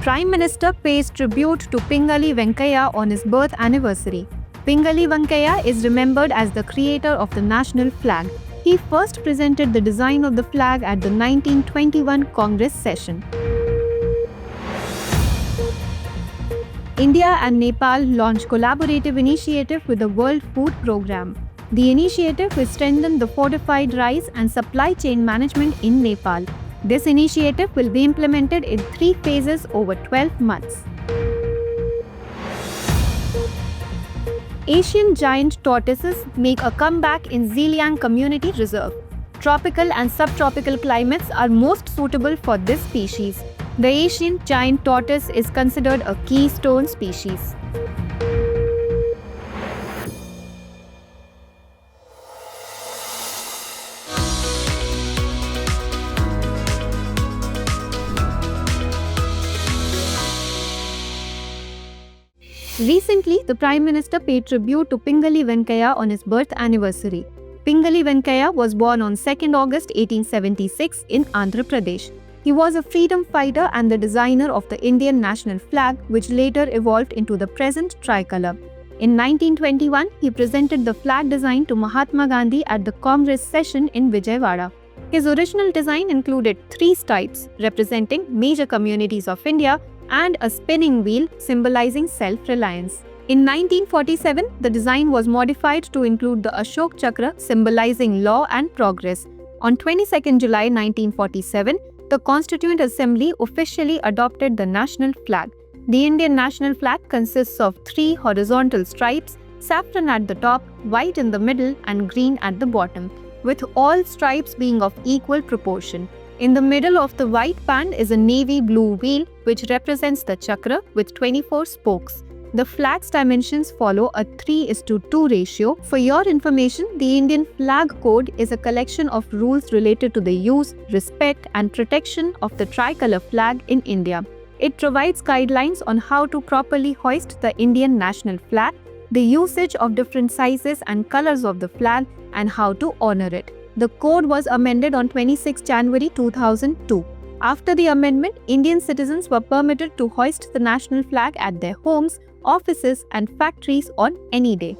Prime Minister pays tribute to Pingali Venkaiah on his birth anniversary. Pingali Venkaiah is remembered as the creator of the national flag. He first presented the design of the flag at the 1921 Congress session. India and Nepal launch collaborative initiative with the World Food Programme. The initiative will strengthen the fortified rice and supply chain management in Nepal. This initiative will be implemented in 3 phases over 12 months. Asian giant tortoises make a comeback in Ziliang Community Reserve. Tropical and subtropical climates are most suitable for this species. The Asian giant tortoise is considered a keystone species. Recently, the Prime Minister paid tribute to Pingali Venkaiah on his birth anniversary. Pingali Venkaiah was born on 2nd August 1876 in Andhra Pradesh. He was a freedom fighter and the designer of the Indian national flag, which later evolved into the present tricolour. In 1921, he presented the flag design to Mahatma Gandhi at the Congress session in Vijayawada. His original design included 3 stripes representing major communities of India and a spinning wheel symbolizing self-reliance. In 1947, the design was modified to include the Ashok Chakra symbolizing law and progress. On 22nd July 1947, the Constituent Assembly officially adopted the national flag. The Indian national flag consists of 3 horizontal stripes, saffron at the top, white in the middle and green at the bottom, with all stripes being of equal proportion. In the middle of the white band is a navy blue wheel which represents the chakra with 24 spokes. The flag's dimensions follow a 3:2 ratio. For your information, the Indian Flag Code is a collection of rules related to the use, respect and protection of the tricolour flag in India. It provides guidelines on how to properly hoist the Indian national flag, the usage of different sizes and colours of the flag and how to honour it. The code was amended on 26 January 2002. After the amendment, Indian citizens were permitted to hoist the national flag at their homes, offices and factories on any day.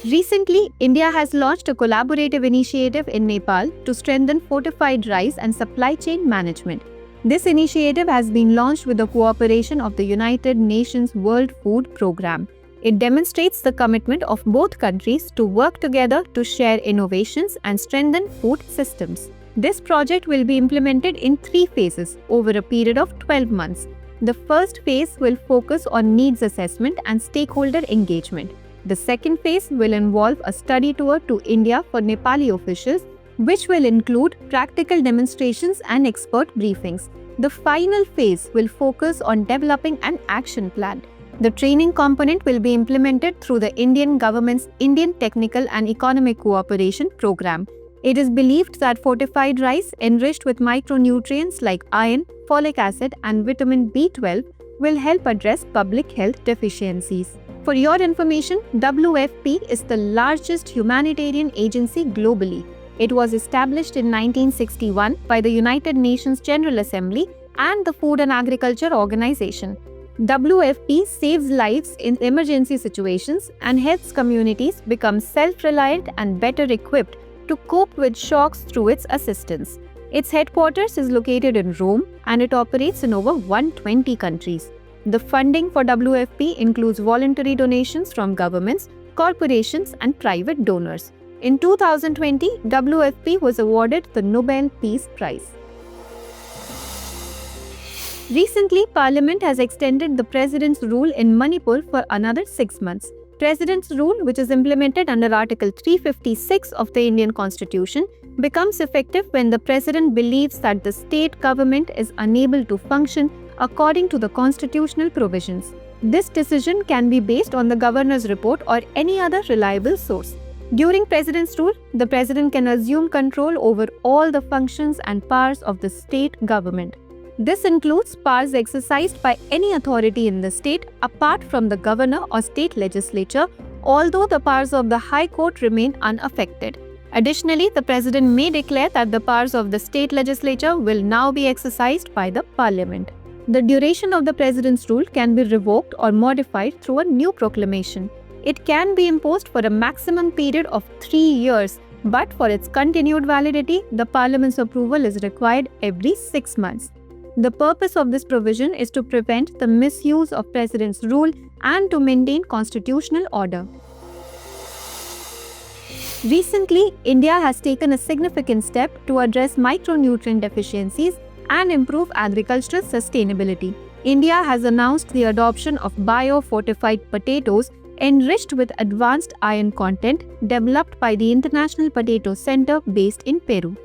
Recently, India has launched a collaborative initiative in Nepal to strengthen fortified rice and supply chain management. This initiative has been launched with the cooperation of the United Nations World Food Programme. It demonstrates the commitment of both countries to work together to share innovations and strengthen food systems. This project will be implemented in 3 phases over a period of 12 months. The first phase will focus on needs assessment and stakeholder engagement. The second phase will involve a study tour to India for Nepali officials, which will include practical demonstrations and expert briefings. The final phase will focus on developing an action plan. The training component will be implemented through the Indian government's Indian Technical and Economic Cooperation Programme. It is believed that fortified rice enriched with micronutrients like iron, folic acid and vitamin B12 will help address public health deficiencies. For your information, WFP is the largest humanitarian agency globally. It was established in 1961 by the United Nations General Assembly and the Food and Agriculture Organization. WFP saves lives in emergency situations and helps communities become self-reliant and better equipped to cope with shocks through its assistance. Its headquarters is located in Rome and it operates in over 120 countries. The funding for WFP includes voluntary donations from governments, corporations and private donors. In 2020, WFP was awarded the Nobel Peace Prize. Recently, Parliament has extended the President's rule in Manipur for another 6 months. President's rule, which is implemented under Article 356 of the Indian Constitution, becomes effective when the President believes that the state government is unable to function according to the constitutional provisions. This decision can be based on the Governor's report or any other reliable source. During President's rule, the President can assume control over all the functions and powers of the state government. This includes powers exercised by any authority in the state apart from the governor or state legislature, although the powers of the High Court remain unaffected. Additionally, the President may declare that the powers of the state legislature will now be exercised by the Parliament. The duration of the President's rule can be revoked or modified through a new proclamation. It can be imposed for a maximum period of 3 years, but for its continued validity, the Parliament's approval is required every 6 months. The purpose of this provision is to prevent the misuse of President's rule and to maintain constitutional order. Recently, India has taken a significant step to address micronutrient deficiencies and improve agricultural sustainability. India has announced the adoption of bio-fortified potatoes enriched with advanced iron content developed by the International Potato Center based in Peru.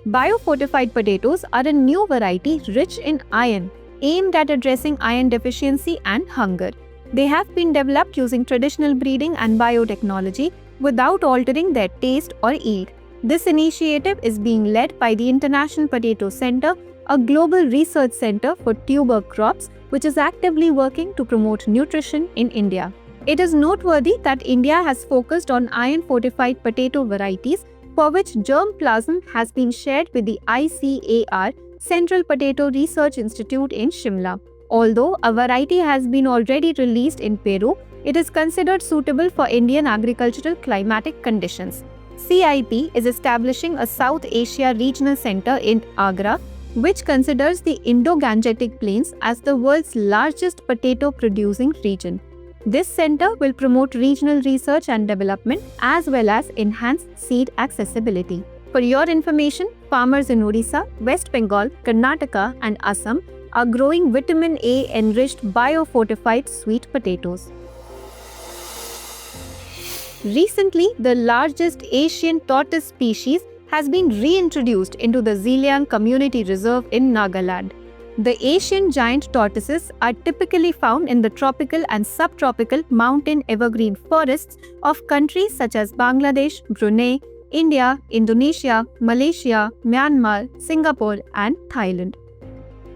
Bio-fortified potatoes are a new variety rich in iron, aimed at addressing iron deficiency and hunger. They have been developed using traditional breeding and biotechnology without altering their taste or yield. This initiative is being led by the International Potato Center, a global research center for tuber crops which is actively working to promote nutrition in India. It is noteworthy that India has focused on iron-fortified potato varieties for which germplasm has been shared with the ICAR, Central Potato Research Institute in Shimla. Although a variety has been already released in Peru, it is considered suitable for Indian agricultural climatic conditions. CIP is establishing a South Asia Regional Center in Agra, which considers the Indo-Gangetic Plains as the world's largest potato-producing region. This center will promote regional research and development as well as enhance seed accessibility. For your information, farmers in Odisha, West Bengal, Karnataka and Assam are growing vitamin A enriched bio-fortified sweet potatoes. Recently, the largest Asian tortoise species has been reintroduced into the Zeliang Community Reserve in Nagaland. The Asian giant tortoises are typically found in the tropical and subtropical mountain evergreen forests of countries such as Bangladesh, Brunei, India, Indonesia, Malaysia, Myanmar, Singapore, and Thailand.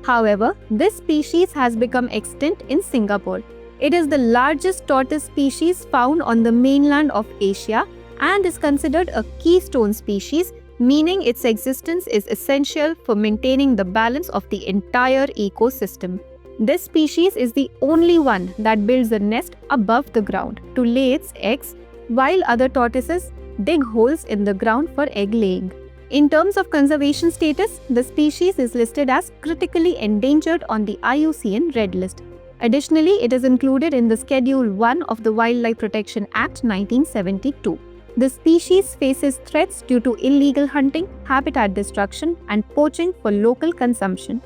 However, this species has become extinct in Singapore. It is the largest tortoise species found on the mainland of Asia and is considered a keystone species, meaning its existence is essential for maintaining the balance of the entire ecosystem. This species is the only one that builds a nest above the ground to lay its eggs, while other tortoises dig holes in the ground for egg laying. In terms of conservation status, the species is listed as critically endangered on the IUCN Red List. Additionally, it is included in the Schedule 1 of the Wildlife Protection Act 1972. The species faces threats due to illegal hunting, habitat destruction, and poaching for local consumption.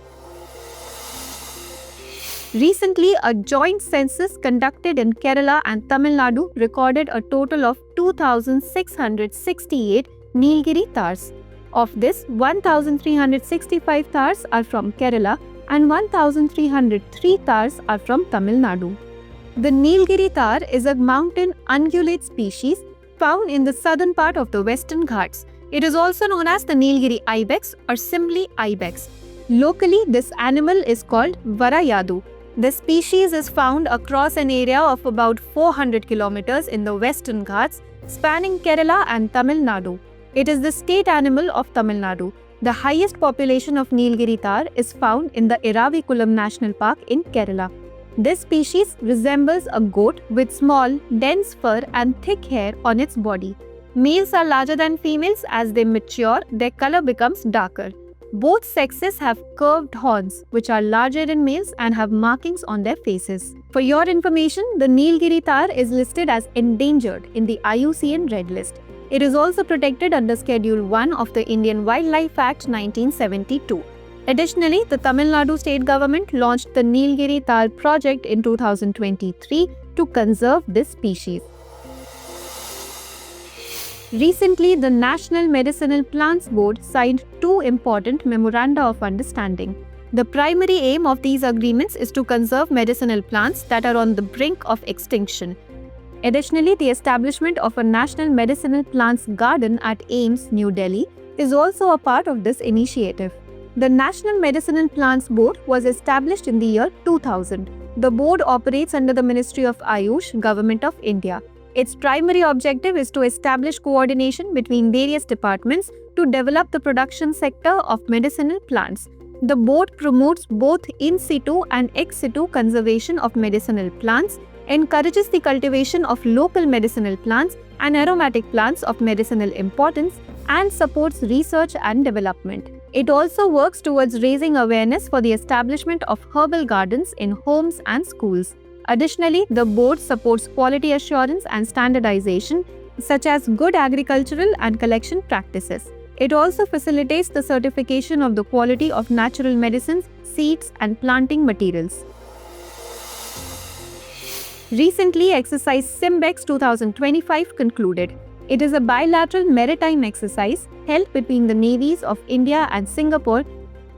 Recently, a joint census conducted in Kerala and Tamil Nadu recorded a total of 2,668 Nilgiri Thars. Of this, 1,365 Thars are from Kerala and 1,303 Thars are from Tamil Nadu. The Nilgiri Thar is a mountain ungulate species found in the southern part of the Western Ghats. It is also known as the Nilgiri ibex or simply ibex. Locally, this animal is called Varayadu. The species is found across an area of about 400 kilometers in the Western Ghats, spanning Kerala and Tamil Nadu. It is the state animal of Tamil Nadu. The highest population of Nilgiri Thar is found in the Iravikulam National Park in Kerala. This species resembles a goat with small, dense fur and thick hair on its body. Males are larger than females. As they mature, their color becomes darker. Both sexes have curved horns, which are larger in males and have markings on their faces. For your information, the Nilgiri Thar is listed as endangered in the IUCN Red List. It is also protected under Schedule 1 of the Indian Wildlife Act 1972. Additionally, the Tamil Nadu state government launched the Nilgiri Thar project in 2023 to conserve this species. Recently, the National Medicinal Plants Board signed 2 important Memoranda of Understanding. The primary aim of these agreements is to conserve medicinal plants that are on the brink of extinction. Additionally, the establishment of a National Medicinal Plants Garden at AIIMS, New Delhi, is also a part of this initiative. The National Medicinal Plants Board was established in the year 2000. The board operates under the Ministry of Ayush, Government of India. Its primary objective is to establish coordination between various departments to develop the production sector of medicinal plants. The board promotes both in situ and ex situ conservation of medicinal plants, encourages the cultivation of local medicinal plants and aromatic plants of medicinal importance, and supports research and development. It also works towards raising awareness for the establishment of herbal gardens in homes and schools. Additionally, the board supports quality assurance and standardization, such as good agricultural and collection practices. It also facilitates the certification of the quality of natural medicines, seeds, and planting materials. Recently, exercise SIMBEX 2025 concluded. It is a bilateral maritime exercise held between the navies of India and Singapore,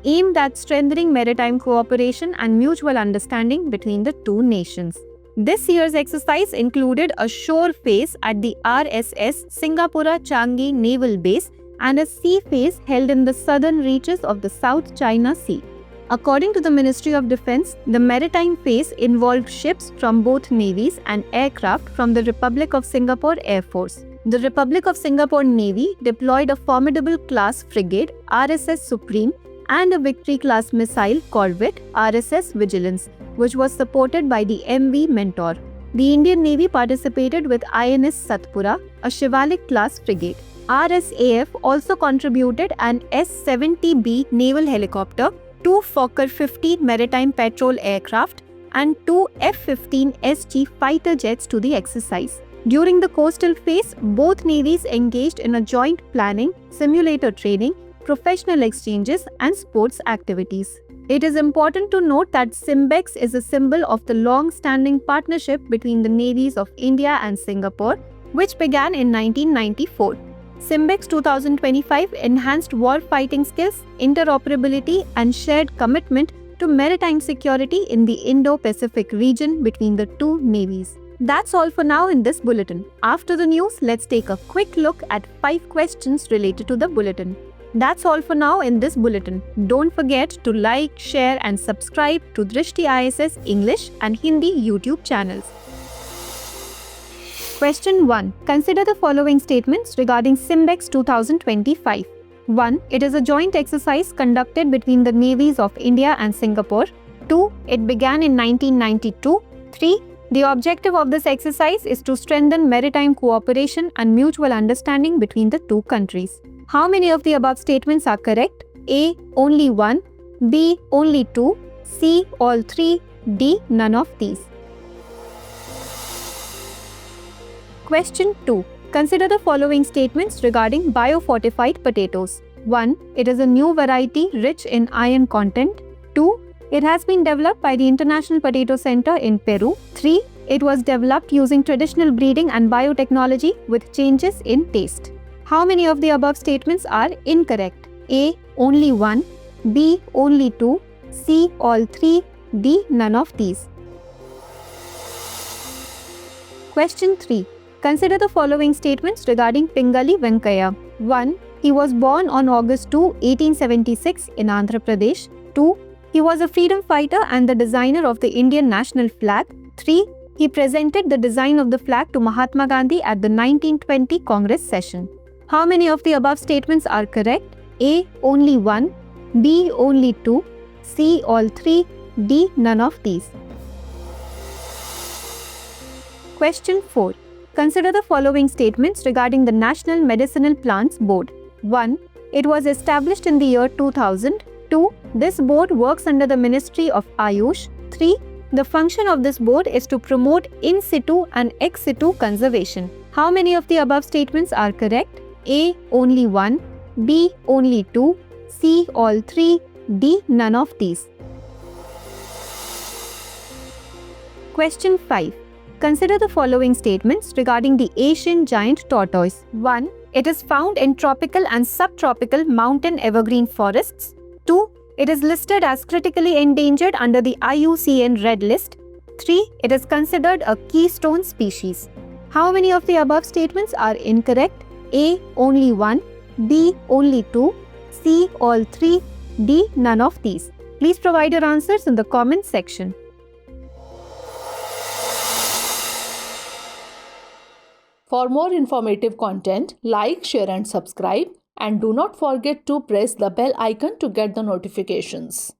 aimed at strengthening maritime cooperation and mutual understanding between the two nations. This year's exercise included a shore phase at the RSS Singapura Changi Naval Base and a sea phase held in the southern reaches of the South China Sea. According to the Ministry of Defence, the maritime phase involved ships from both navies and aircraft from the Republic of Singapore Air Force. The Republic of Singapore Navy deployed a formidable class frigate, RSS Supreme, and a Victory class missile corvette, RSS Vigilance, which was supported by the MV Mentor. The Indian Navy participated with INS Satpura, a Shivalik class frigate. RSAF also contributed an S-70B naval helicopter, 2 Fokker 15 maritime patrol aircraft, and 2 F-15SG fighter jets to the exercise. During the coastal phase, both navies engaged in a joint planning, simulator training, professional exchanges, and sports activities. It is important to note that SIMBEX is a symbol of the long-standing partnership between the navies of India and Singapore, which began in 1994. SIMBEX 2025 enhanced war-fighting skills, interoperability, and shared commitment to maritime security in the Indo-Pacific region between the two navies. That's all for now in this bulletin. After the news, let's take a quick look at 5 questions related to the bulletin. That's all for now in this bulletin. Don't forget to like, share, and subscribe to Drishti ISS English and Hindi YouTube channels. Question 1. Consider the following statements regarding SIMBEX 2025. 1. It is a joint exercise conducted between the navies of India and Singapore. 2. It began in 1992. 3. The objective of this exercise is to strengthen maritime cooperation and mutual understanding between the two countries. How many of the above statements are correct? A. Only 1. B. Only 2. C. All 3. D. None of these. Question 2. Consider the following statements regarding biofortified potatoes. 1. It is a new variety rich in iron content. 2. It has been developed by the International Potato Center in Peru. 3. It was developed using traditional breeding and biotechnology with changes in taste. How many of the above statements are incorrect? A. Only 1. B. Only 2. C. All 3. D. None of these. Question 3. Consider the following statements regarding Pingali Venkaiah. 1. He was born on August 2, 1876 in Andhra Pradesh. 2. He was a freedom fighter and the designer of the Indian national flag. 3. He presented the design of the flag to Mahatma Gandhi at the 1920 Congress session. How many of the above statements are correct? A. Only 1. B. Only 2. C. All 3. D. None of these. Question 4. Consider the following statements regarding the National Medicinal Plants Board. 1. It was established in the year 2000. 2. This board works under the Ministry of Ayush. 3. The function of this board is to promote in situ and ex situ conservation. How many of the above statements are correct? A. Only 1. B. Only 2. C. All 3. D. None of these. Question 5. Consider the following statements regarding the Asian giant tortoise. 1. It is found in tropical and subtropical mountain evergreen forests. 2. It is listed as critically endangered under the IUCN Red List. 3. It is considered a keystone species. How many of the above statements are incorrect? A. Only 1. B. Only 2. C. All 3. D. None of these. Please provide your answers in the comment section. For more informative content, like, share and subscribe, and do not forget to press the bell icon to get the notifications.